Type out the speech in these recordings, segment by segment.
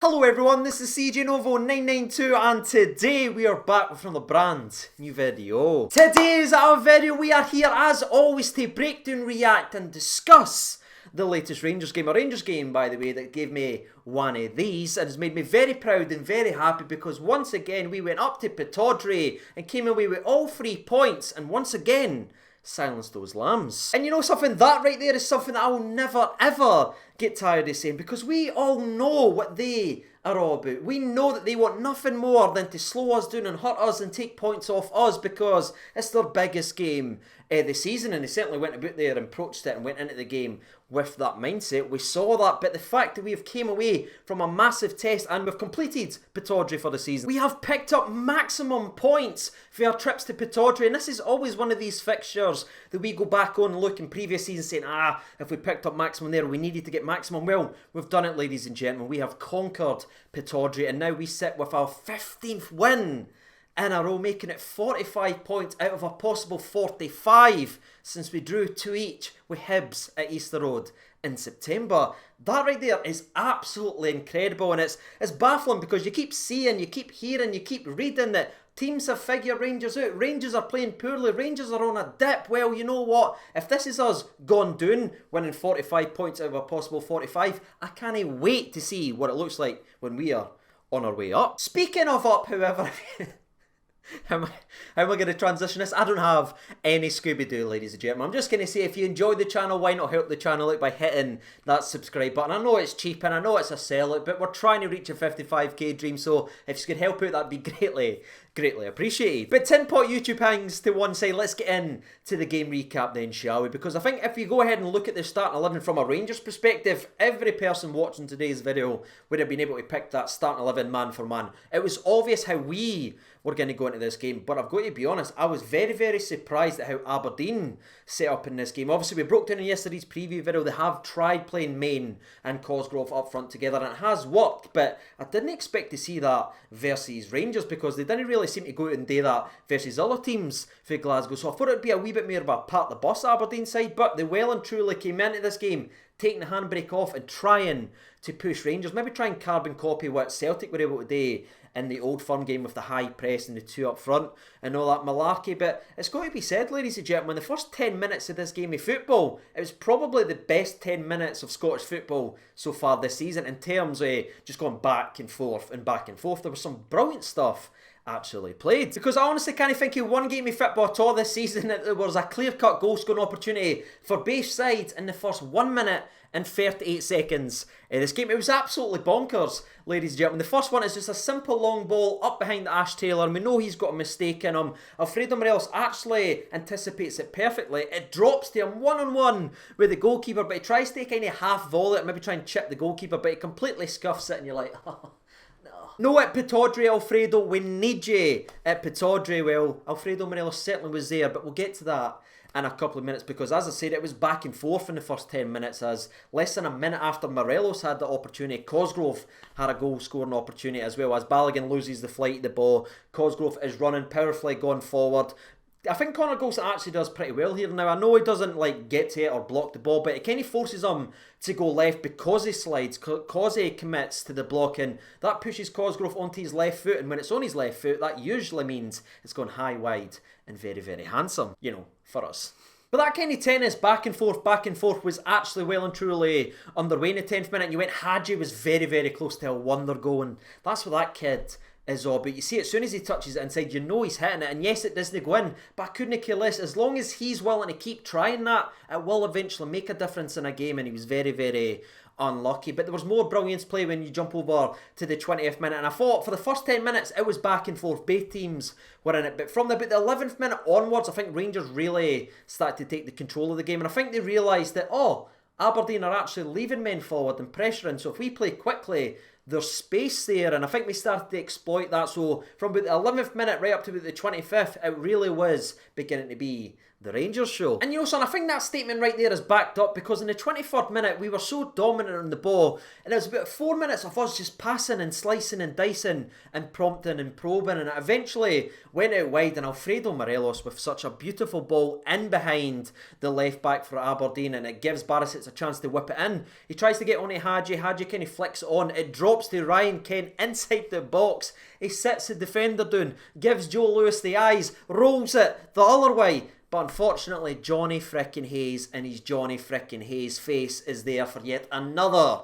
Hello everyone, this is CJ Novo992 and today we are back with another brand new video. Today is our video. We are here as always to break down, react and discuss the latest Rangers game. A Rangers game, by the way, that gave me one of these and has made me very proud and very happy because once again we went up to Pittodrie and came away with all 3 points and once again silence those lambs. And you know something, that right there is something that I will never ever get tired of saying because we all know what they are all about. We know that they want nothing more than to slow us down and hurt us and take points off us because it's their biggest game of the season, and they certainly went about there and approached it and went into the game with that mindset. We saw that, but the fact that we have came away from a massive test and we've completed Pittodrie for the season. We have picked up maximum points for our trips to Pittodrie, and this is always one of these fixtures that we go back on and look in previous seasons saying, if we picked up maximum there, we needed to get maximum. Well, we've done it, ladies and gentlemen. We have conquered Pittodrie, and now we sit with our 15th win in a row, making it 45 points out of a possible 45 since we drew 2 each with Hibs at Easter Road in September. That right there is absolutely incredible, and it's baffling because you keep seeing, you keep hearing, you keep reading that teams have figured Rangers out. Rangers are playing poorly. Rangers are on a dip. Well, you know what? If this is us gone down, winning 45 points out of a possible 45, I can't wait to see what it looks like when we are on our way up. Speaking of up, however... How am I going to transition this? I don't have any Scooby-Doo, ladies and gentlemen. I'm just going to say, if you enjoy the channel, why not help the channel out by hitting that subscribe button? I know it's cheap and I know it's a sellout, but we're trying to reach a 55k dream, so if you could help out, that'd be greatly appreciated. But 10-pot YouTube hangs to one side, let's get in to the game recap then, shall we? Because I think if you go ahead and look at the starting 11 from a Rangers perspective, every person watching today's video would have been able to pick that starting 11 man for man. It was obvious how we were going to go into this game, but I've got to be honest, I was very surprised at how Aberdeen set up in this game. Obviously, we broke down in yesterday's preview video, they have tried playing Main and Cosgrove up front together, and it has worked, but I didn't expect to see that versus Rangers because they didn't really seem to go out and do that versus other teams for Glasgow, so I thought it'd be a wee bit more of a part the bus Aberdeen side, but they well and truly came into this game taking the handbrake off and trying to push Rangers, maybe try and carbon copy what Celtic were able to do in the Old Firm game with the high press and the 2 up front and all that malarkey. But it's got to be said, ladies and gentlemen, the first 10 minutes of this game of football, it was probably the best 10 minutes of Scottish football so far this season in terms of just going back and forth and back and forth. There was some brilliant stuff actually played, because I honestly can't think of one game of football at all this season that there was a clear-cut goal-scoring opportunity for both sides in the first 1 minute and 38 seconds in this game. It was absolutely bonkers, ladies and gentlemen. The first one is just a simple long ball up behind Ash Taylor. We know he's got a mistake in him. Alfredo Morelos actually anticipates it perfectly. It drops to him one-on-one with the goalkeeper, but he tries to kind of half volley it, maybe try and chip the goalkeeper, but he completely scuffs it and you're like, oh, no, at Pittodrie, Alfredo, we need you at Pittodrie. Well, Alfredo Morelos certainly was there, but we'll get to that in a couple of minutes because, as I said, it was back and forth in the first 10 minutes as less than a minute after Morelos had the opportunity, Cosgrove had a goal-scoring opportunity as well as Balogun loses the flight of the ball. Cosgrove is running powerfully going forward. I think Connor Golson actually does pretty well here now. I know he doesn't like get to it or block the ball, but it kind of forces him to go left because he slides, because he commits to the blocking. That pushes Cosgrove onto his left foot, and when it's on his left foot, that usually means it's going high, wide, and very handsome, you know, for us. But that kind of tennis back and forth was actually well and truly underway in the 10th minute. You went, Hadji was very close to a wonder goal, and that's what that kid is all but you see, as soon as he touches it inside, you know he's hitting it, and yes, it doesn't go in, but I couldn't care less. As long as he's willing to keep trying that, it will eventually make a difference in a game, and he was very unlucky. But there was more brilliance play when you jump over to the 20th minute, and I thought for the first 10 minutes it was back and forth, both teams were in it, but from about the 11th minute onwards, I think Rangers really started to take the control of the game, and I think they realised that, Aberdeen are actually leaving men forward and pressuring, so if we play quickly, there's space there, and I think we started to exploit that. So from about the 11th minute right up to about the 25th, it really was beginning to be the Rangers show. And you know, son, I think that statement right there is backed up because in the 23rd minute, we were so dominant on the ball, and it was about 4 minutes of us just passing and slicing and dicing and prompting and probing, and it eventually went out wide, and Alfredo Morelos with such a beautiful ball in behind the left back for Aberdeen, and it gives Barisic a chance to whip it in. He tries to get on to Hadji kind of flicks it on, it drops to Ryan Kent inside the box, he sits the defender down, gives Joe Lewis the eyes, rolls it the other way. But unfortunately, Johnny frickin' Hayes and his Johnny frickin' Hayes face is there for yet another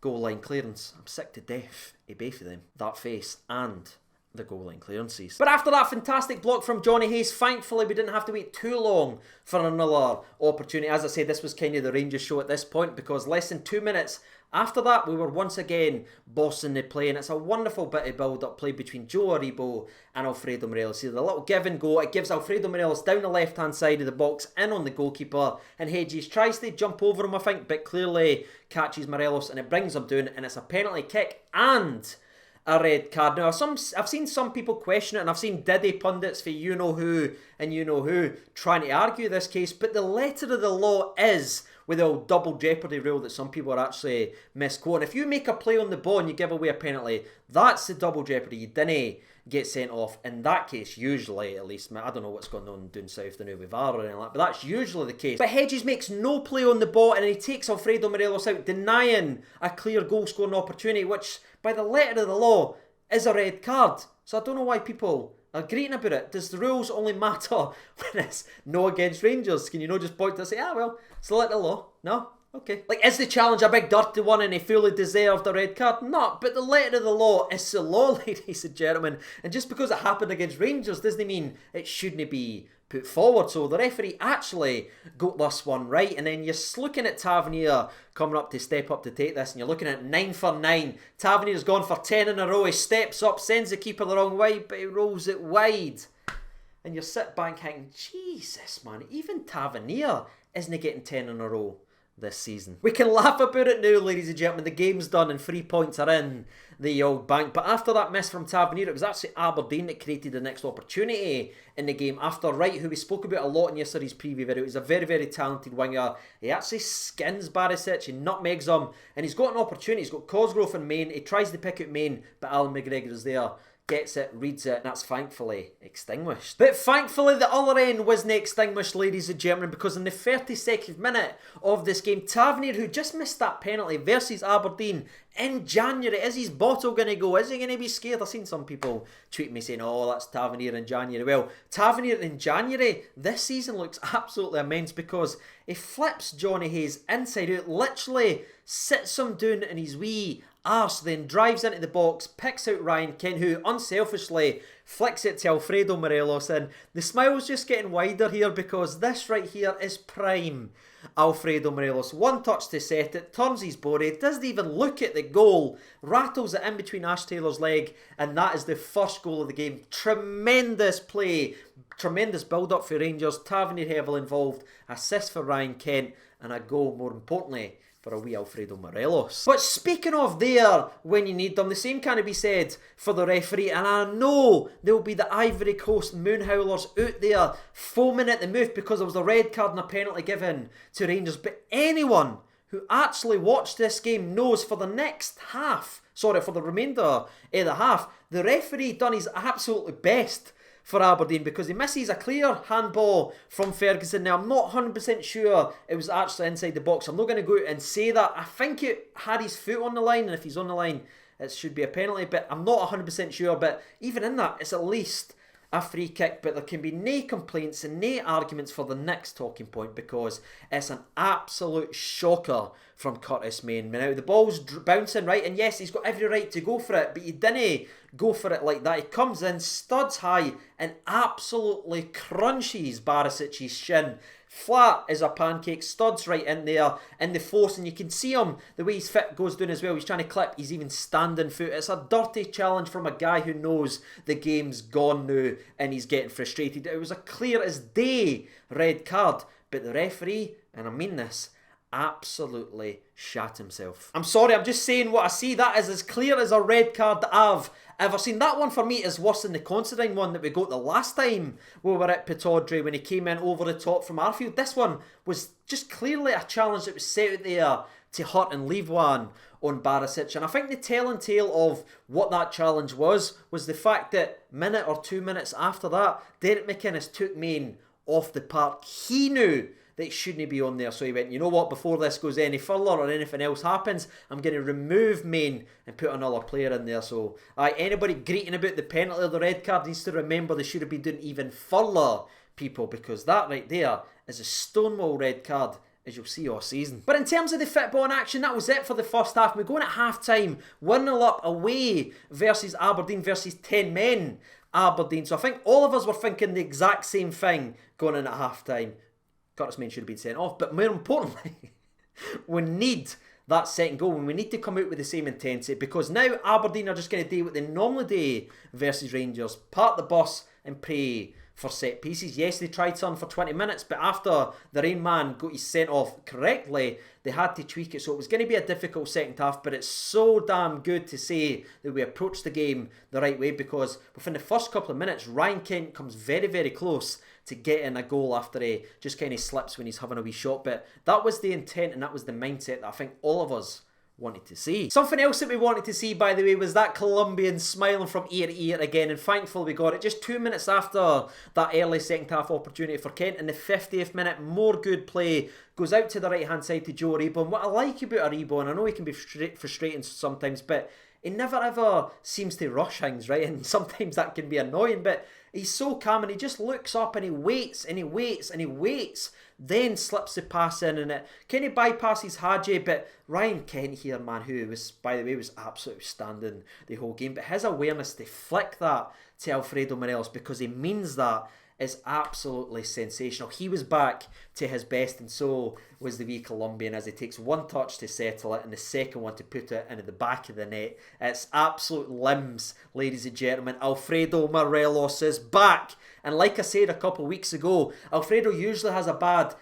goal line clearance. I'm sick to death of both of them. That face and the goal line clearances. But after that fantastic block from Johnny Hayes, thankfully we didn't have to wait too long for another opportunity. As I said, this was kind of the Rangers show at this point because less than 2 minutes after that, we were once again bossing the play, and it's a wonderful bit of build-up play between Joe Aribo and Alfredo Morelos. See, the little give and go, it gives Alfredo Morelos down the left-hand side of the box, in on the goalkeeper, and Hedges tries to jump over him, I think, but clearly catches Morelos, and it brings him down, and it's a penalty kick and a red card. Now, I've seen some people question it, and I've seen Diddy pundits for you-know-who and you-know-who trying to argue this case, but the letter of the law is with the old double jeopardy rule that some people are actually misquoting. If you make a play on the ball and you give away a penalty, that's the double jeopardy. You didn't get sent off. In that case, usually, at least, I don't know what's going on down south, the new with VAR or anything like that, but that's usually the case. But Hedges makes no play on the ball, and he takes Alfredo Morelos out, denying a clear goal-scoring opportunity, which, by the letter of the law, is a red card. So I don't know why people are greeting about it. Does the rules only matter when it's no against Rangers? Can you not just point to say, well, it's the letter of the law? No? Okay. Like, is the challenge a big dirty one and he fully deserved a red card? No, but the letter of the law is the law, ladies and gentlemen. And just because it happened against Rangers doesn't mean it shouldn't be put forward. So the referee actually got this one right. And then you're looking at Tavernier coming up to step up to take this, and you're looking at 9 for 9. Tavernier's gone for 10 in a row. He steps up, sends the keeper the wrong way, but he rolls it wide. And you sit back thinking, Jesus, man, even Tavernier isn't getting 10 in a row this season. We can laugh about it now, ladies and gentlemen. The game's done and 3 points are in the old bank. But after that miss from Tavernier, it was actually Aberdeen that created the next opportunity in the game. After Wright, who we spoke about a lot in yesterday's preview video, he's a very, very talented winger. He actually skins Barisic, he nutmegs him, and he's got an opportunity. He's got Cosgrove and Main. He tries to pick out Main, but Alan McGregor is there. Gets it, reads it, and that's thankfully extinguished. But thankfully the other end wasn't extinguished, ladies and gentlemen, because in the 32nd minute of this game, Tavernier, who just missed that penalty versus Aberdeen in January, is his bottle going to go? Is he going to be scared? I've seen some people tweet me saying, oh, that's Tavernier in January. Well, Tavernier in January this season looks absolutely immense because he flips Johnny Hayes inside out, literally sits him down in his wee arse, then drives into the box, picks out Ryan Kent, who unselfishly flicks it to Alfredo Morelos, and the smile's just getting wider here because this right here is prime Alfredo Morelos. One touch to set it, turns his body, doesn't even look at the goal, rattles it in between Ash Taylor's leg, and that is the first goal of the game. Tremendous play, tremendous build-up for Rangers, Tavernier heavily involved, assist for Ryan Kent, and a goal, more importantly, for a wee Alfredo Morelos. But speaking of there when you need them, the same can be said for the referee, and I know there will be the Ivory Coast Moonhowlers out there foaming at the mouth because there was a red card and a penalty given to Rangers, but anyone who actually watched this game knows for the remainder of the half, the referee done his absolute best for Aberdeen because he misses a clear handball from Ferguson. Now, I'm not 100% sure it was actually inside the box. I'm not going to go out and say that. I think it had his foot on the line, and if he's on the line, it should be a penalty, but I'm not 100% sure. But even in that, it's at least a free kick, but there can be no complaints and no arguments for the next talking point because it's an absolute shocker from Curtis Main. Now, the ball's bouncing, right, and yes, he's got every right to go for it, but he didn't go for it like that. He comes in, studs high, and absolutely crunches Barisic's shin. Flat as a pancake, studs right in there in the force, and you can see him, the way his foot goes down as well. He's trying to clip, he's even standing foot. It's a dirty challenge from a guy who knows the game's gone now and he's getting frustrated. It was a clear as day red card, but the referee, and I mean this, absolutely shat himself. I'm sorry, I'm just saying what I see. That is as clear as a red card that I've ever seen. That one for me is worse than the Considine one that we got the last time we were at Pittodrie when he came in over the top from Arfield. This one was just clearly a challenge that was set out there to hurt and leave one on Barisic. And I think the telling tale of what that challenge was the fact that minute or 2 minutes after that, Derek McInnes took Main off the park. He knew that he shouldn't be on there, so he went, you know what, before this goes any further or anything else happens, I'm going to remove Main and put another player in there. So anybody greeting about the penalty or the red card needs to remember they should have been doing even further, people, because that right there is a stonewall red card, as you'll see all season. But in terms of the football in action, that was it for the first half. We're going at half-time, 1-0 up away versus Aberdeen versus 10 men Aberdeen. So I think all of us were thinking the exact same thing going in at half-time. Curtis Main should have been sent off, but more importantly, we need that second goal and we need to come out with the same intensity, because now Aberdeen are just going to do what they normally do versus Rangers: park the bus and pray for set pieces. Yes, they tried something for 20 minutes, but after the Rain man got his sent off correctly, they had to tweak it. So it was going to be a difficult second half, but it's so damn good to say that we approached the game the right way, because within the first couple of minutes, Ryan Kent comes very, very close to getting a goal after he just kind of slips when he's having a wee shot. But that was the intent and that was the mindset that I think all of us wanted to see. Something else that we wanted to see, by the way, was that Colombian smiling from ear to ear again, and thankfully we got it just 2 minutes after that early second half opportunity for Kent. In the 50th minute, more good play goes out to the right hand side to Joe Aribo. And what I like about Aribo, and I know he can be frustrating sometimes, but he never ever seems to rush things, right? And sometimes that can be annoying, but he's so calm and he just looks up and he waits and he waits and he waits, then slips the pass in, and it kind of bypasses Hadji. But Ryan Kent here, man, who was, by the way, was absolutely outstanding the whole game, but his awareness to flick that to Alfredo Morelos, because he means that, is absolutely sensational. He was back to his best, and so was the wee Colombian, as he takes one touch to settle it and the second one to put it into the back of the net. It's absolute limbs, ladies and gentlemen. Alfredo Morelos is back. And like I said a couple of weeks ago, Alfredo usually has a bad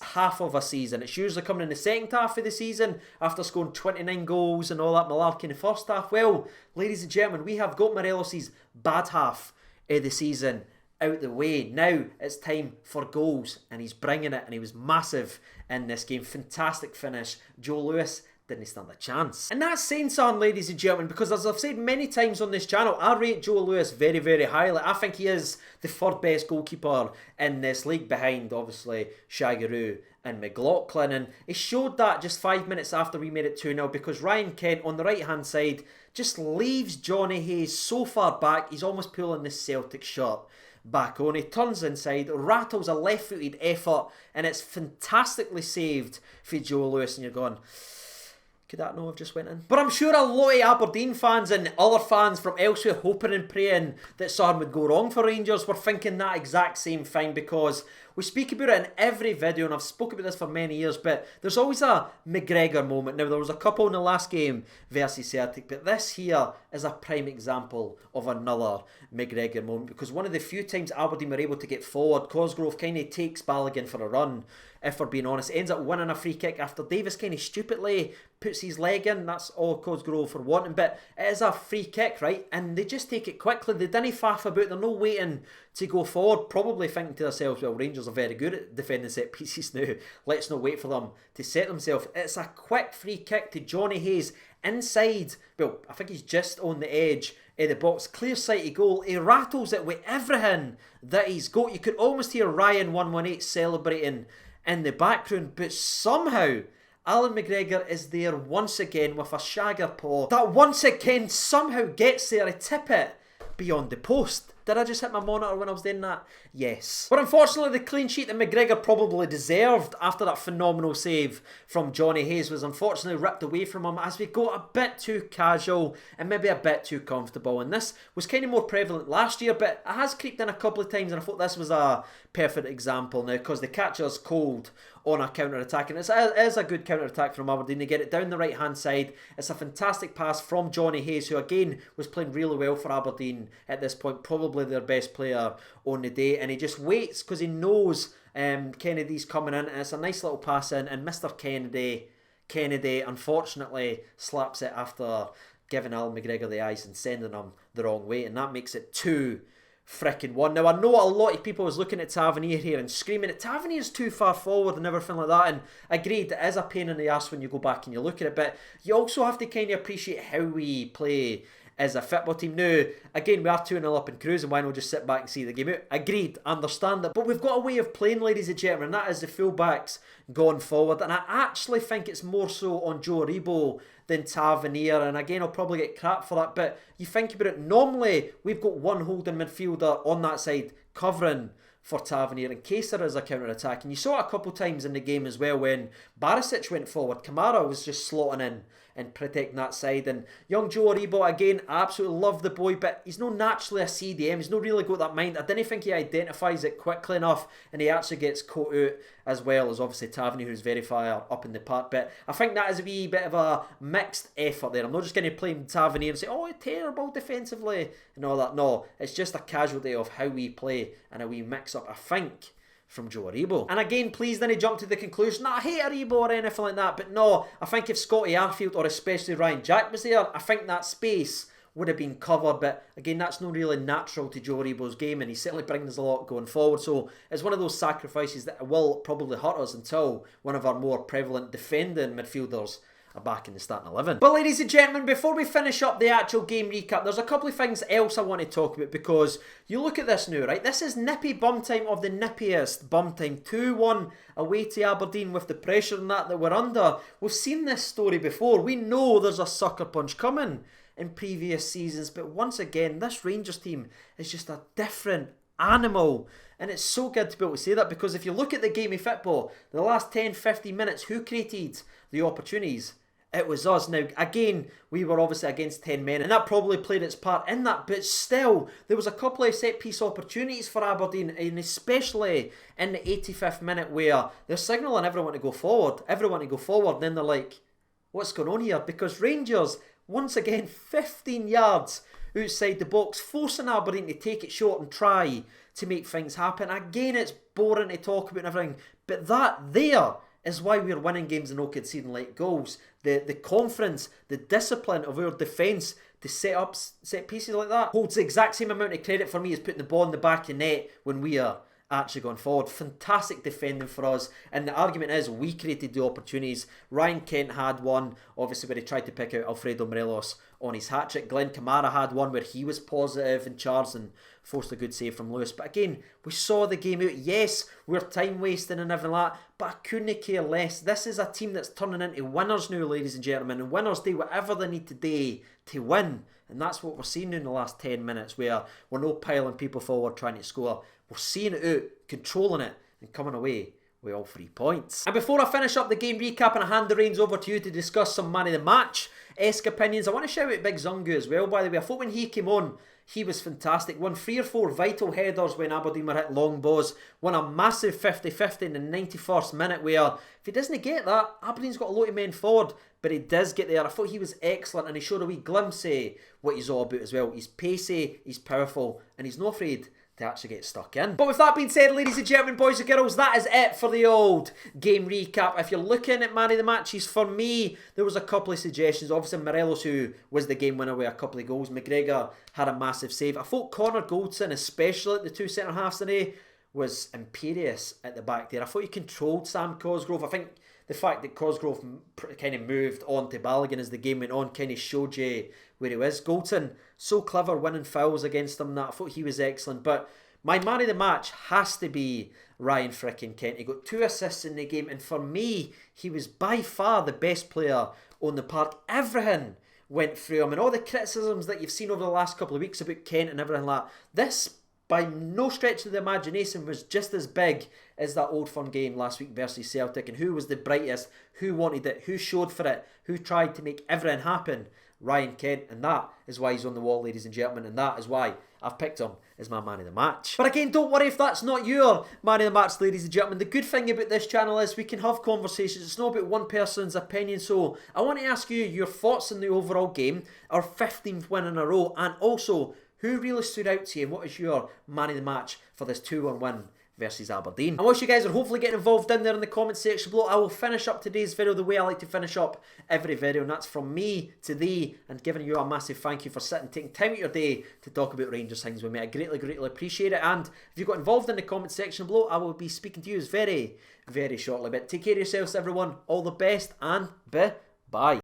half of a season. It's usually coming in the second half of the season after scoring 29 goals and all that malarkey in the first half. Well, ladies and gentlemen, we have got Morelos' bad half of the season out the way. Now it's time for goals, and he's bringing it, and he was massive in this game. Fantastic finish. Joe Lewis didn't stand a chance. And that's saying something, ladies and gentlemen, because as I've said many times on this channel, I rate Joe Lewis very, very highly. I think he is the third best goalkeeper in this league, behind obviously Shaggaroo and McLaughlin, and he showed that just 5 minutes after we made it 2-0, because Ryan Kent on the right hand side just leaves Johnny Hayes so far back, he's almost pulling the Celtic shirt back on. He turns inside, rattles a left-footed effort, and it's fantastically saved for Joe Lewis, and you're going, could that not have just went in? But I'm sure a lot of Aberdeen fans and other fans from elsewhere, hoping and praying that something would go wrong for Rangers, were thinking that exact same thing, because we speak about it in every video, and I've spoken about this for many years, but there's always a McGregor moment. Now, there was a couple in the last game versus Celtic, but this here is a prime example of another McGregor moment, because one of the few times Aberdeen were able to get forward, Cosgrove kind of takes Balogun for a run, if we're being honest, ends up winning a free kick after Davis kind of stupidly puts his leg in. That's all Cosgrove for wanting, but it is a free kick, right? And they just take it quickly. They didn't faff about. They're not waiting to go forward, probably thinking to themselves, well, Rangers are very good at defending set pieces now. Let's not wait for them to set themselves. It's a quick free kick to Johnny Hayes inside. Well, I think he's just on the edge of the box. Clear sighted goal. He rattles it with everything that he's got. You could almost hear Ryan 118 celebrating in the background, but somehow Alan McGregor is there once again with a shagger paw that once again somehow gets there to tip it beyond the post. Did I just hit my monitor when I was doing that? Yes. But unfortunately, the clean sheet that McGregor probably deserved after that phenomenal save from Johnny Hayes was unfortunately ripped away from him, as we got a bit too casual and maybe a bit too comfortable. And this was kind of more prevalent last year, but it has creeped in a couple of times, and I thought this was a perfect example now, because the catcher's cold on a counter-attack, and it is a good counter-attack from Aberdeen. They get it down the right-hand side. It's a fantastic pass from Johnny Hayes, who again was playing really well for Aberdeen at this point, probably their best player on the day, and he just waits because he knows Kennedy's coming in, and it's a nice little pass in, and Mr. Kennedy unfortunately slaps it after giving Al McGregor the eyes and sending him the wrong way, and that makes it 2-1. Now, I know a lot of people was looking at Tavernier here and screaming that Tavernier's too far forward and everything like that, and agreed, it is a pain in the arse when you go back and you look at it, but you also have to kind of appreciate how we play as a football team. Now, again, we are 2-0 up and cruising, why not just sit back and see the game out? Agreed, understand that, but we've got a way of playing, ladies and gentlemen, and that is the full-backs going forward, and I actually think it's more so on Joe Aribo than Tavernier, and again, I'll probably get crap for that, but you think about it, normally we've got one holding midfielder on that side covering for Tavernier in case there is a counter-attack, and you saw it a couple times in the game as well when Barisic went forward. Kamara was just slotting in and protecting that side, and young Joe Aribo, again, I absolutely love the boy, but he's not naturally a CDM, he's not really got that mind. I didn't think he identifies it quickly enough, and he actually gets caught out as well as obviously Tavernier, who's very far up in the park. But I think that is a wee bit of a mixed effort there. I'm not just going to blame Tavernier and say, oh, terrible defensively and all that. No, it's just a casualty of how we play and a wee mix up, I think, from Joe Aribo. And again, please don't jump to the conclusion that I hate Aribo or anything like that, but no, I think if Scotty Arfield or especially Ryan Jack was there, I think that space would have been covered, but again, that's not really natural to Joe Aribo's game, and he certainly brings a lot going forward, so it's one of those sacrifices that will probably hurt us until one of our more prevalent defending midfielders are back in the starting 11. But ladies and gentlemen, before we finish up the actual game recap, there's a couple of things else I want to talk about, because you look at this now, right? This is nippy bum time of the nippiest bum time. 2-1 away to Aberdeen with the pressure and that we're under. We've seen this story before. We know there's a sucker punch coming in previous seasons, but once again, this Rangers team is just a different animal. And it's so good to be able to say that, because if you look at the game of football, the last 10-15 minutes, who created the opportunities? It was us. Now, again, we were obviously against 10 men, and that probably played its part in that, but still, there was a couple of set-piece opportunities for Aberdeen, and especially in the 85th minute where they're signalling everyone to go forward, and then they're like, what's going on here? Because Rangers, once again, 15 yards outside the box, forcing Aberdeen to take it short and try to make things happen. Again, it's boring to talk about and everything, but that there is why we're winning games and not conceding late goals. The confidence, the discipline of our defence to set up set pieces like that holds the exact same amount of credit for me as putting the ball in the back of the net when we are actually going forward. Fantastic defending for us, and the argument is we created the opportunities. Ryan Kent had one, obviously, where he tried to pick out Alfredo Morelos on his hat-trick. Glenn Kamara had one where he was positive and charged and forced a good save from Lewis. But again, we saw the game out. Yes, we're time wasting and everything like that, but I couldn't care less. This is a team that's turning into winners now, ladies and gentlemen, and winners do whatever they need to do to win. And that's what we're seeing in the last 10 minutes, where we're not piling people forward trying to score. We're seeing it out, controlling it, and coming away with all 3 points. And before I finish up the game recap and I hand the reins over to you to discuss some man of the match-esque opinions, I want to shout out Big Zungu as well, by the way. I thought when he came on, he was fantastic. Won 3 or 4 vital headers when Aberdeen were hit long balls. Won a massive 50-50 in the 91st minute where, if he doesn't get that, Aberdeen's got a lot of men forward, but he does get there. I thought he was excellent, and he showed a wee glimpse of what he's all about as well. He's pacey, he's powerful, and he's not afraid to actually get stuck in. But with that being said, ladies and gentlemen, boys and girls, that is it for the old game recap. If you're looking at man of the matches, for me, there was a couple of suggestions. Obviously, Morelos, who was the game winner with a couple of goals. McGregor had a massive save. I thought Connor Goldson, especially at the 2 centre-halves today, was imperious at the back there. I thought he controlled Sam Cosgrove. I think the fact that Cosgrove kind of moved on to Balogun as the game went on kind of showed you where he was. Goldson, so clever winning fouls against him. That I thought he was excellent. But my man of the match has to be Ryan frickin' Kent. He got 2 assists in the game, and for me, he was by far the best player on the park. Everything went through him, and all the criticisms that you've seen over the last couple of weeks about Kent and everything like that, this, by no stretch of the imagination, was just as big as that Old Firm game last week versus Celtic. And who was the brightest? Who wanted it? Who showed for it? Who tried to make everything happen? Ryan Kent. And that is why he's on the wall, ladies and gentlemen, and that is why I've picked him as my man of the match. But again, don't worry if that's not your man of the match, ladies and gentlemen. The good thing about this channel is we can have conversations. It's not about one person's opinion. So I want to ask you your thoughts on the overall game, our 15th win in a row, and also who really stood out to you and what is your man of the match for this 2-1 win versus Aberdeen. And whilst you guys are hopefully getting involved in there in the comment section below, I will finish up today's video the way I like to finish up every video, and that's from me to thee, and giving you a massive thank you for taking time out your day to talk about Rangers things with me. I greatly appreciate it, and if you got involved in the comment section below, I will be speaking to you very shortly. But take care of yourselves, everyone. All the best, and bye.